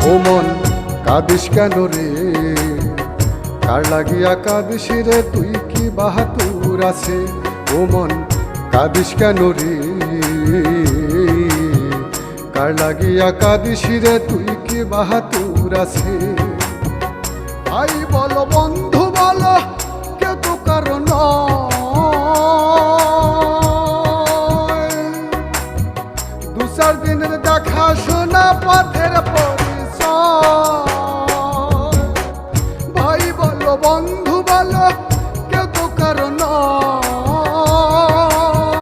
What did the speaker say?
ও মন কাঁদিস কেন রে, কার লাগিয়া কাঁদিস রে, তুই কি বাহাতুর আছে। ও মন কাঁদিস কেন রে, কার লাগিয়া কাঁদিস রে, তুই কি বাহাতুর আছে। ভাই বলো বন্ধু বলো কে তো কারণ, দু চার দিনের দেখা শোনা পথ